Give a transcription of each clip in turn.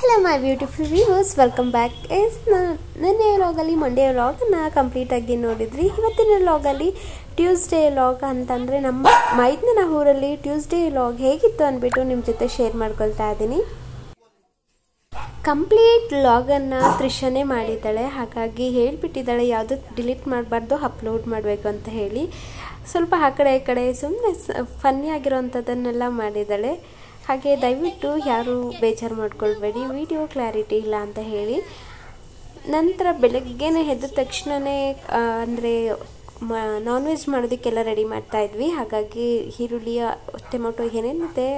Hello my beautiful viewers, welcome back. ನೆನ್ನೆ ವ್ಲಾಗಲ್ಲಿ Monday ವ್ಲಾಗನ್ನ ಕಂಪ್ಲೀಟಾಗಿ ನೋಡಿದ್ರಿ. ಇವತ್ತಿನ ವ್ಲಾಗಲ್ಲಿ ಟ್ಯೂಸ್ಡೇ ವ್ಲಾಗ್ ಅಂತಂದರೆ ನಮ್ಮ ಮೈದನ ಊರಲ್ಲಿ ಟ್ಯೂಸ್ಡೇ ವ್ಲಾಗ್ ಹೇಗಿತ್ತು ಅಂದ್ಬಿಟ್ಟು ನಿಮ್ಮ ಜೊತೆ ಶೇರ್ ಮಾಡ್ಕೊಳ್ತಾ ಇದ್ದೀನಿ. ಕಂಪ್ಲೀಟ್ ವ್ಲಾಗನ್ನು ತ್ರಿಷನೇ ಮಾಡಿದ್ದಾಳೆ, ಹಾಗಾಗಿ ಹೇಳಿಬಿಟ್ಟಿದ್ದಾಳೆ ಯಾವುದು ಡಿಲೀಟ್ ಮಾಡಬಾರ್ದು, ಅಪ್ಲೋಡ್ ಮಾಡಬೇಕು ಅಂತ ಹೇಳಿ. ಸ್ವಲ್ಪ ಆ ಕಡೆ ಈ ಕಡೆ ಸುಮ್ಮನೆ ಫನ್ನಿ ಆಗಿರೋವಂಥದ್ದನ್ನೆಲ್ಲ ಮಾಡಿದ್ದಾಳೆ. ಹಾಗೆ ದಯವಿಟ್ಟು ಯಾರು ಬೇಜಾರು ಮಾಡ್ಕೊಳ್ಬೇಡಿ, ವಿಡಿಯೋ ಕ್ಲಾರಿಟಿ ಇಲ್ಲ ಅಂತ ಹೇಳಿ. ನಂತರ ಬೆಳಗ್ಗೆನೇ ಎದ್ದ ತಕ್ಷಣವೇ ಅಂದರೆ ನಾನ್ ವೆಜ್ ಮಾಡೋದಕ್ಕೆಲ್ಲ ರೆಡಿ ಮಾಡ್ತಾಯಿದ್ವಿ. ಹಾಗಾಗಿ ಈರುಳ್ಳಿ, ಟೊಮೊಟೊ ಏನೇನಿದೆ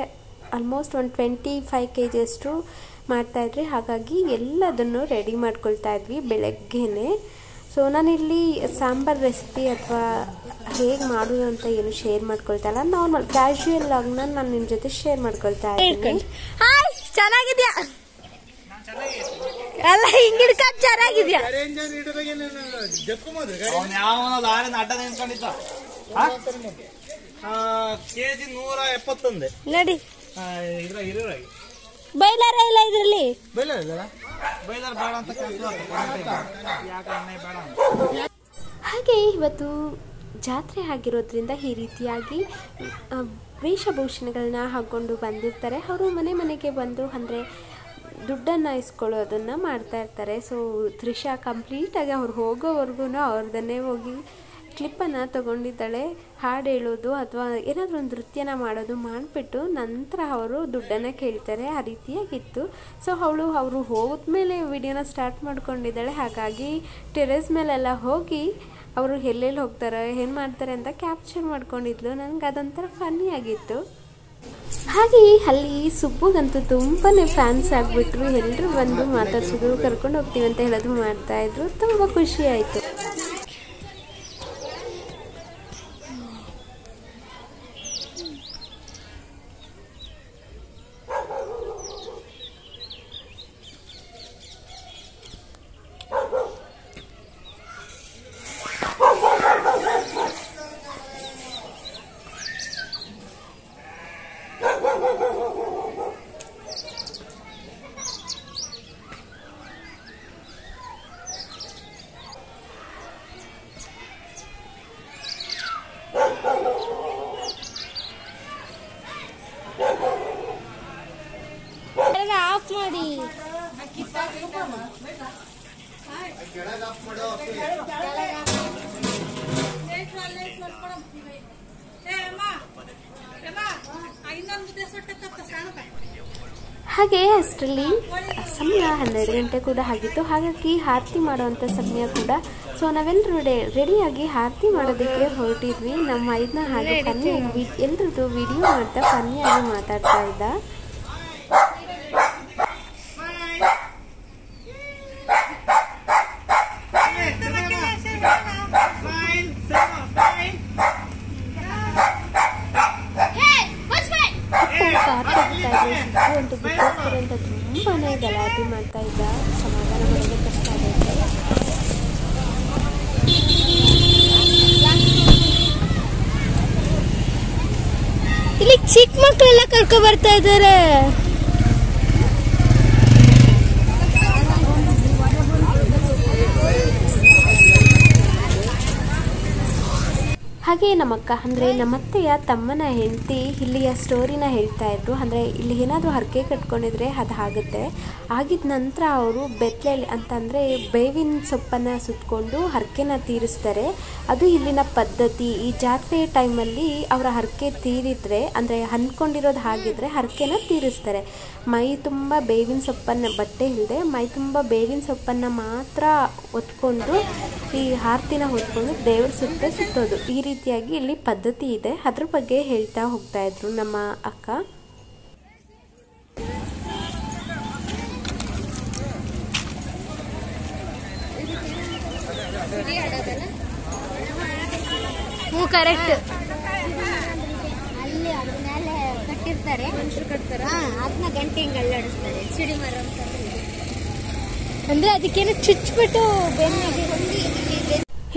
ಆಲ್ಮೋಸ್ಟ್ ಒಂದು 25 kg ಅಷ್ಟು ಮಾಡ್ತಾಯಿದ್ರಿ. ಹಾಗಾಗಿ ಎಲ್ಲದನ್ನು ರೆಡಿ ಮಾಡ್ಕೊಳ್ತಾ ಇದ್ವಿ ಬೆಳಗ್ಗೆನೇ. ಸೊ ನಾನಿಲ್ಲಿ ಸಾಂಬಾರ್ ರೆಸಿಪಿ ಅಥವಾ ಹೇಗೆ ಮಾಡೋದು ಅಂತ ಏನು ಶೇರ್ ಮಾಡ್ಕೊಳ್ತಾ ಇಲ್ಲ, ನಾರ್ಮಲ್ ಕ್ಯಾಶುಯಲ್ ಆಗಿ ನಾನು ನಿಮ್ಮ ಜೊತೆ ಶೇರ್ ಮಾಡ್ಕೊಳ್ತಾ ಇದ್ದೀನಿ. ಚೆನ್ನಾಗಿದ್ಯಾ ಅಲ್ಲ, ಹಿಂಗಿಡ್ಕ ಚೆನ್ನಾಗಿದ್ಯಾ. ಕೆಜಿ 171 ನಡಿ, ಬೈಲಾರ ಇಲ್ಲ ಇದ್ರಲ್ಲಿ. ಹಾಗೆ ಇವತ್ತು ಜಾತ್ರೆ ಆಗಿರೋದ್ರಿಂದ ಈ ರೀತಿಯಾಗಿ ವೇಷಭೂಷಣಗಳನ್ನ ಹಾಕ್ಕೊಂಡು ಬಂದಿರ್ತಾರೆ. ಅವರು ಮನೆಗೆ ಬಂದು ಅಂದರೆ ದುಡ್ಡನ್ನು ಇಸ್ಕೊಳ್ಳೋದನ್ನು ಮಾಡ್ತಾ ಇರ್ತಾರೆ. ಸೊ ತ್ರಿಷಾ ಕಂಪ್ಲೀಟಾಗಿ ಅವ್ರು ಹೋಗೋವರೆಗೂ ಅವ್ರದನ್ನೇ ಹೋಗಿ ಕ್ಲಿಪ್ಪನ್ನು ತೊಗೊಂಡಿದ್ದಾಳೆ. ಹಾಡು ಹೇಳೋದು ಅಥವಾ ಏನಾದರೂ ಒಂದು ನೃತ್ಯನ ಮಾಡೋದು ಮಾಡಿಬಿಟ್ಟು ನಂತರ ಅವರು ದುಡ್ಡನ್ನು ಕೇಳ್ತಾರೆ. ಆ ರೀತಿಯಾಗಿತ್ತು. ಸೊ ಅವರು ಹೋದ್ಮೇಲೆ ವಿಡಿಯೋನ ಸ್ಟಾರ್ಟ್ ಮಾಡ್ಕೊಂಡಿದ್ದಾಳೆ. ಹಾಗಾಗಿ ಟೆರೆಸ್ ಮೇಲೆಲ್ಲ ಹೋಗಿ ಅವರು ಎಲ್ಲೆಲ್ಲಿ ಹೋಗ್ತಾರೆ, ಏನು ಮಾಡ್ತಾರೆ ಅಂತ ಕ್ಯಾಪ್ಚರ್ ಮಾಡ್ಕೊಂಡಿದ್ಲು. ನನಗೆ ಅದೊಂಥರ ಫನ್ನಿ ಆಗಿತ್ತು. ಹಾಗೆ ಅಲ್ಲಿ ಸುಬ್ಬುಗಂತೂ ತುಂಬಾ ಫ್ಯಾನ್ಸ್ ಆಗಿಬಿಟ್ರು. ಎಲ್ಲರೂ ಬಂದು ಮಾತಾಡ್ಸಿದ್ರು, ಕರ್ಕೊಂಡು ಹೋಗ್ತೀವಿ ಅಂತ ಹೇಳೋದು ಮಾಡ್ತಾಯಿದ್ರು. ತುಂಬ ಖುಷಿ ಆಯಿತು. ಆಫ್ ಮಾಡಿ ಹಾಗೆ ಅಷ್ಟರಲ್ಲಿ ಸಮಯ 12 ಗಂಟೆ ಕೂಡ ಆಗಿತ್ತು. ಹಾಗಾಗಿ ಆರತಿ ಮಾಡೋವಂಥ ಸಮಯ ಕೂಡ. ಸೊ ನಾವೆಲ್ಲರೂ ರೆಡಿಯಾಗಿ ಆರತಿ ಮಾಡೋದಕ್ಕೆ ಹೊರಟಿದ್ವಿ. ನಮ್ಮ ಮೈದನ ಹಾಗೆ ಫನ್ನಿಯಾಗಿ ಎಲ್ರದ್ದು ವಿಡಿಯೋ ಮಾಡ್ತಾ ಫನ್ನಿಯಾಗಿ ಮಾತಾಡ್ತಾ ಇದ್ದ. ಅಂತೂ ಬಿಟ್ಟೋಗ್ತಾರೆ ಅಂತ ತುಂಬಾನೇ ಗಲಾಟೆ ಮಾಡ್ತಾ ಇದ್ದ. ಸಮಾಧಾನ ಮಾಡೋದು ಕಷ್ಟ ಆಗುತ್ತೆ. ಇಲ್ಲಿ ಚಿಕ್ಕ ಮಕ್ಕಳೆಲ್ಲ ಕರ್ಕೊ ಬರ್ತಾ ಇದ್ದಾರೆ. ಹಾಗೆ ನಮ್ಮಕ್ಕ ಅಂದರೆ ನಮ್ಮತ್ತೆಯ ತಮ್ಮನ ಹೆಂಡತಿ ಇಲ್ಲಿಯ ಸ್ಟೋರಿನ ಹೇಳ್ತಾ ಇದ್ರು. ಅಂದರೆ ಇಲ್ಲಿ ಏನಾದರೂ ಹರಕೆ ಕಟ್ಕೊಂಡಿದ್ರೆ ಅದು ಆಗುತ್ತೆ. ಆಗಿದ ನಂತರ ಅವರು ಬೆತ್ತಲೆ ಅಂತಂದರೆ ಬೇವಿನ ಸೊಪ್ಪನ್ನು ಸುತ್ತಕೊಂಡು ಹರಕೆನ ತೀರಿಸ್ತಾರೆ. ಅದು ಇಲ್ಲಿನ ಪದ್ಧತಿ. ಈ ಜಾತ್ರೆ ಟೈಮಲ್ಲಿ ಅವರ ಹರಕೆ ತೀರಿದ್ರೆ ಅಂದರೆ ಅಂದ್ಕೊಂಡಿರೋದು ಆಗಿದ್ರೆ ಹರಕೆನ ತೀರಿಸ್ತಾರೆ. ಮೈ ತುಂಬ ಬೇವಿನ ಸೊಪ್ಪನ್ನು, ಬಟ್ಟೆ ಇಲ್ಲದೆ ಮೈ ತುಂಬ ಬೇವಿನ ಸೊಪ್ಪನ್ನು ಮಾತ್ರ ಹೊತ್ಕೊಂಡು ಈ ಆರತಿನ ಹೊತ್ಕೊಂಡು ದೇವ್ರ ಸುತ್ತೋದು. ಈ ರೀತಿಯಾಗಿ ಇಲ್ಲಿ ಪದ್ಧತಿ ಇದೆ. ಅದ್ರ ಬಗ್ಗೆ ಹೇಳ್ತಾ ಹೋಗ್ತಾ ಇದ್ರು ನಮ್ಮ ಅಕ್ಕ. ಕರೆಕ್ಟ್. ಅಲ್ಲಿ ಅದ್ರ ಮೇಲೆ ಕಟ್ಟಿರ್ತಾರೆ, ಮನುಷ್ಯರು ಕಟ್ತಾರೆ. ಅದನ್ನ ಗಂಟೆ ಹಿಂಗೆ ಅಲ್ಲಾಡಿಸ್ತಾರೆ. ಸಿಡಿ ಮರ ಅಂದ್ರೆ ಅದಕ್ಕೇನು ಚುಚ್ಚಿಬಿಟ್ಟು ಬೆನ್ನಿಗೆ ಹೊಂದಿ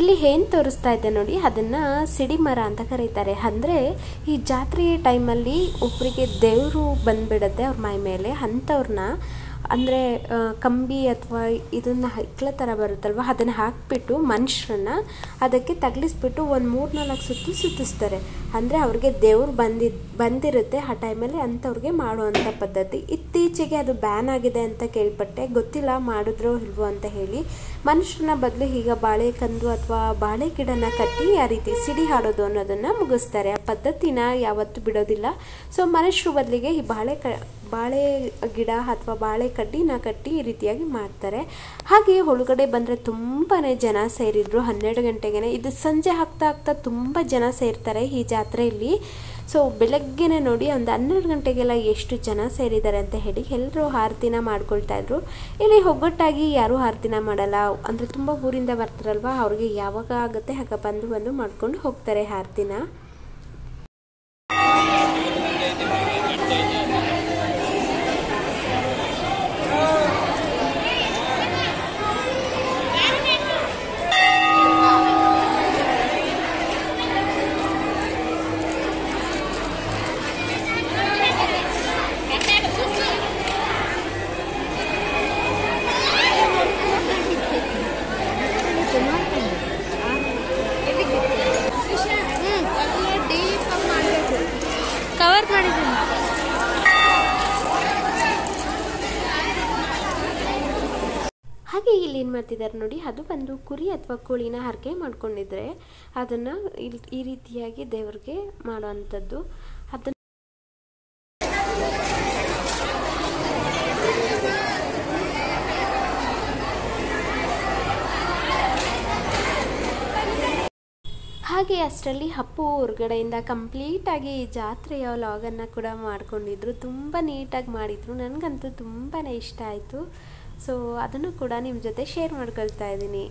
ಇಲ್ಲಿ ಏನು ತೋರಿಸ್ತಾ ಇದೆ ನೋಡಿ, ಅದನ್ನು ಸಿಡಿಮರ ಅಂತ ಕರೀತಾರೆ. ಅಂದರೆ ಈ ಜಾತ್ರೆ ಟೈಮಲ್ಲಿ ಒಬ್ಬರಿಗೆ ದೇವರು ಬಂದುಬಿಡುತ್ತೆ ಅವ್ರ ಮೈ ಮೇಲೆ, ಅಂಥವ್ರನ್ನ ಅಂದರೆ ಕಂಬಿ ಅಥವಾ ಇದನ್ನು ಹೈಕ್ಲ ಥರ ಬರುತ್ತಲ್ವ, ಅದನ್ನು ಹಾಕಿಬಿಟ್ಟು ಮನುಷ್ಯರನ್ನ ಅದಕ್ಕೆ ತಗಲಿಸ್ಬಿಟ್ಟು ಒಂದು 3-4 ಸುತ್ತು ಸುತ್ತಿಸ್ತಾರೆ. ಅಂದರೆ ಅವ್ರಿಗೆ ದೇವ್ರು ಬಂದಿರುತ್ತೆ ಆ ಟೈಮಲ್ಲಿ ಅಂಥವ್ರಿಗೆ ಮಾಡುವಂಥ ಪದ್ಧತಿ. ಇತ್ತೀಚೆಗೆ ಅದು ಬ್ಯಾನ್ ಆಗಿದೆ ಅಂತ ಕೇಳ್ಪಟ್ಟೆ, ಗೊತ್ತಿಲ್ಲ ಮಾಡಿದ್ರೋ ಇಲ್ವೋ ಅಂತ ಹೇಳಿ. ಮನುಷ್ಯರನ್ನ ಬದಲು ಈಗ ಬಾಳೆ ಕಂದು ಅಥವಾ ಬಾಳೆ ಗಿಡನ ಕಟ್ಟಿ ಆ ರೀತಿ ಸಿಡಿ ಹಾಡೋದು ಅನ್ನೋದನ್ನು ಮುಗಿಸ್ತಾರೆ. ಆ ಪದ್ಧತಿನ ಯಾವತ್ತೂ ಬಿಡೋದಿಲ್ಲ. ಸೊ ಮನುಷ್ಯರು ಬದಲಿಗೆ ಈ ಬಾಳೆ ಗಿಡ ಅಥವಾ ಬಾಳೆ ಕಡ್ಡಿನ ಕಟ್ಟಿ ಈ ರೀತಿಯಾಗಿ ಮಾಡ್ತಾರೆ. ಹಾಗೆ ಒಳಗಡೆ ಬಂದರೆ ತುಂಬಾ ಜನ ಸೇರಿದ್ರು 12 ಗಂಟೆಗೆ. ಇದು ಸಂಜೆ ಆಗ್ತಾ ತುಂಬ ಜನ ಸೇರ್ತಾರೆ ಈ ಜಾತ್ರೆಯಲ್ಲಿ. ಸೊ ಬೆಳಗ್ಗೆನೇ ನೋಡಿ ಒಂದು 12 ಗಂಟೆಗೆಲ್ಲ ಎಷ್ಟು ಜನ ಸೇರಿದ್ದಾರೆ ಅಂತ ಹೇಳಿ ಎಲ್ಲರೂ ಆರತಿನ ಮಾಡ್ಕೊಳ್ತಾ ಇದ್ರು. ಇಲ್ಲಿ ಒಗ್ಗಟ್ಟಾಗಿ ಯಾರೂ ಆರತಿನ ಮಾಡಲ್ಲ, ಅಂದರೆ ತುಂಬ ಊರಿಂದ ಬರ್ತಾರಲ್ವ, ಅವ್ರಿಗೆ ಯಾವಾಗ ಆಗುತ್ತೆ ಆಗ ಬಂದು ಮಾಡ್ಕೊಂಡು ಹೋಗ್ತಾರೆ ಆರತಿನ. ಕವರ್ ಮಾಡಿದ್ದೀನಿ. ಹಾಗೆ ಇಲ್ಲಿ ಏನು ಮಾಡ್ತಿದ್ದಾರೆ ನೋಡಿ, ಅದು ಬಂದು ಕುರಿ ಅಥವಾ ಕೋಳಿನ ಹರಕೆ ಮಾಡ್ಕೊಂಡಿದ್ರೆ ಅದನ್ನು ಈ ರೀತಿಯಾಗಿ ದೇವ್ರಿಗೆ ಮಾಡೋವಂಥದ್ದು. ಅದನ್ನು ಹಾಗೆ ಅಷ್ಟರಲ್ಲಿ ಅಪ್ಪು ಹೊರಗಡೆಯಿಂದ ಕಂಪ್ಲೀಟಾಗಿ ಜಾತ್ರೆಯ ವ್ಲಾಗನ್ನು ಕೂಡ ಮಾಡ್ಕೊಂಡಿದ್ರು. ತುಂಬ ನೀಟಾಗಿ ಮಾಡಿದರು, ನನಗಂತೂ ತುಂಬಾ ಇಷ್ಟ ಆಯಿತು. ಸೊ ಅದನ್ನು ಕೂಡ ನಿಮ್ಮ ಜೊತೆ ಶೇರ್ ಮಾಡ್ಕೊಳ್ತಾ ಇದ್ದೀನಿ.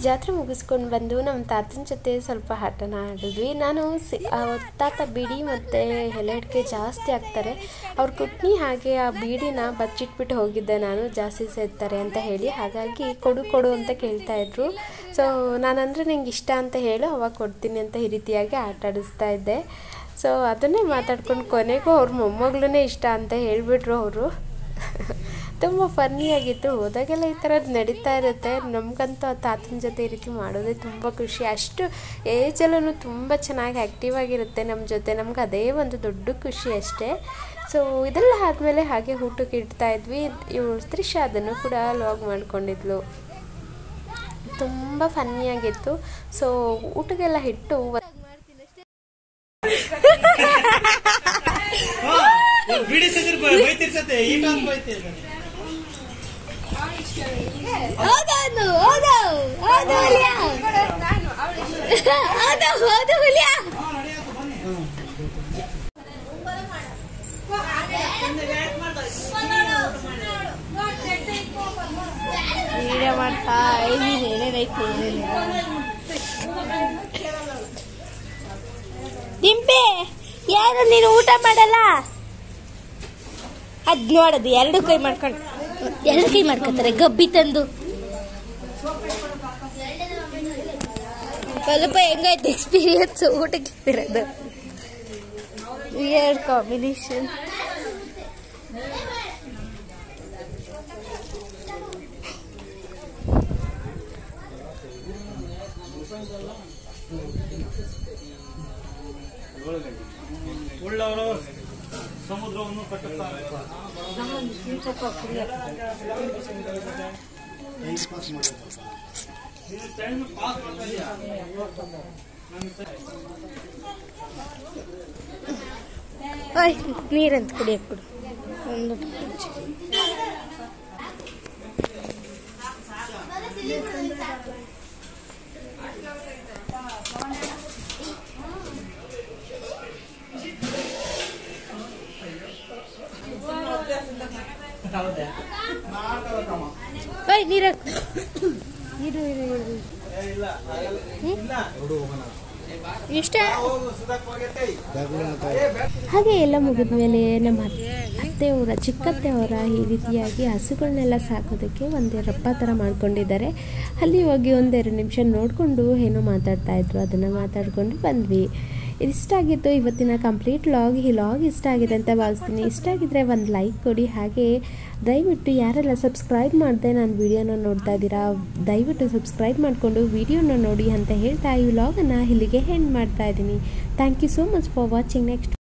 ಜಾತ್ರೆ ಮುಗಿಸ್ಕೊಂಡು ಬಂದು ನಮ್ಮ ತಾತನ ಜೊತೆ ಸ್ವಲ್ಪ ಆಟನ ಆಡಿದ್ವಿ. ನಾನು ತಾತ ಬೀಡಿ ಮತ್ತು ಎಲೆ ಅಡಿಕೆ ಜಾಸ್ತಿ ಹಾಕ್ತಾರೆ, ಅವ್ರ ಕುಟ್ನಿ ಹಾಗೆ ಆ ಬೀಡಿನ ಬಚ್ಚಿಟ್ಬಿಟ್ಟು ಹೋಗಿದ್ದೆ ನಾನು, ಜಾಸ್ತಿ ಸೇರ್ತಾರೆ ಅಂತ ಹೇಳಿ. ಹಾಗಾಗಿ ಕೊಡು ಅಂತ ಕೇಳ್ತಾಯಿದ್ರು. ಸೊ ನಾನಂದರೆ ನಂಗೆ ಇಷ್ಟ ಅಂತ ಹೇಳು, ಅವಾಗ ಕೊಡ್ತೀನಿ ಅಂತ ಈ ರೀತಿಯಾಗಿ ಆಟ ಆಡಿಸ್ತಾ ಇದ್ದೆ. ಸೊ ಅದನ್ನೇ ಮಾತಾಡ್ಕೊಂಡು ಕೊನೆಗೂ ಅವ್ರ ಮೊಮ್ಮಗಳೇ ಇಷ್ಟ ಅಂತ ಹೇಳಿಬಿಟ್ರು ಅವರು. ತುಂಬ ಫನ್ನಿಯಾಗಿತ್ತು. ಹೋದಾಗೆಲ್ಲ ಈ ಥರದ್ದು ನಡೀತಾ ಇರುತ್ತೆ. ನಮಗಂತೂ ಆ ತಾತನ ಜೊತೆ ಈ ರೀತಿ ಮಾಡೋದೇ ತುಂಬ ಖುಷಿ. ಅಷ್ಟು ಏಜಲ್ಲೂ ತುಂಬ ಚೆನ್ನಾಗಿ ಆ್ಯಕ್ಟಿವ್ ಆಗಿರುತ್ತೆ ನಮ್ಮ ಜೊತೆ. ನಮ್ಗೆ ಅದೇ ಒಂದು ದೊಡ್ಡ ಖುಷಿ ಅಷ್ಟೇ. ಸೊ ಇದೆಲ್ಲ ಆದಮೇಲೆ ಹಾಗೆ ಊಟಕ್ಕೆ ಇಡ್ತಾಯಿದ್ವಿ. ಇವಳು ತ್ರಿಷಾ ಅದನ್ನು ಕೂಡ ಲಾಗ್ ಮಾಡ್ಕೊಂಡಿದ್ಲು. ತುಂಬ ಫನ್ನಿಯಾಗಿತ್ತು. ಸೊ ಊಟಕ್ಕೆಲ್ಲ ಇಟ್ಟು ಮಾಡ್ತಾ ದಿಂಪೆ ಯಾರು ನೀನು ಊಟ ಮಾಡಲ್ಲ? ಅದ್ ನೋಡೋದು ಎರಡು ಕೈ ಮಾಡ್ಕೊತಾರೆ ಗಬ್ಬಿ ತಂದು. ಸ್ವಲ್ಪ ಹೆಂಗಾಯ್ತು ಎಕ್ಸ್ಪೀರಿಯನ್ಸ್ ಊಟಕ್ಕೆ ಇರೋದು? Weird combination. ಉಳ್ಳವರು ಸಮುದ್ರವನ್ನು ಕಟ್ಟುತ್ತಾರೆ. ನೀರಂತ ಕುಡಿಯಕ್ಕೆ ಕೊಡು ಒಂದು. ಹಾಗೆ ಎಲ್ಲ ಮುಗಿದ ಮೇಲೆ ನಮ್ಮ ಅತ್ತೆಯವರ ಚಿಕ್ಕತ್ತೆಯವರ ಈ ರೀತಿಯಾಗಿ ಹಸುಗಳನ್ನೆಲ್ಲ ಸಾಕೋದಕ್ಕೆ ಒಂದು ರಪ್ಪ ಥರ ಮಾಡ್ಕೊಂಡಿದ್ದಾರೆ. ಅಲ್ಲಿ ಹೋಗಿ ಒಂದೆರಡು ನಿಮಿಷ ನೋಡಿಕೊಂಡು ಏನೋ ಮಾತಾಡ್ತಾಯಿದ್ರು, ಅದನ್ನು ಮಾತಾಡ್ಕೊಂಡು ಬಂದ್ವಿ. ಇಷ್ಟ ಆಗಿತ್ತು ಇವತ್ತಿನ ಕಂಪ್ಲೀಟ್ ಲಾಗ್. ಈ ಲಾಗ್ ಇಷ್ಟ ಆಗಿದೆ ಅಂತ ಭಾವಿಸ್ತೀನಿ. ಇಷ್ಟ ಆಗಿದ್ರೆ ಒಂದು ಲೈಕ್ ಕೊಡಿ. ಹಾಗೆ ದಯವಿಟ್ಟು ಯಾರೆಲ್ಲ ಸಬ್ಸ್ಕ್ರೈಬ್ ಮಾಡದೆ ನಾನು ವಿಡಿಯೋನ ನೋಡ್ತಾ ಇದ್ದೀರಾ, ದಯವಿಟ್ಟು ಸಬ್ಸ್ಕ್ರೈಬ್ ಮಾಡಿಕೊಂಡು ವಿಡಿಯೋನ ನೋಡಿ ಅಂತ ಹೇಳ್ತಾ ಈ ವ್ಲಾಗನ್ನು ಇಲ್ಲಿಗೆ ಎಂಡ್ ಮಾಡ್ತಾ ಇದ್ದೀನಿ. Thank you so much for watching. Next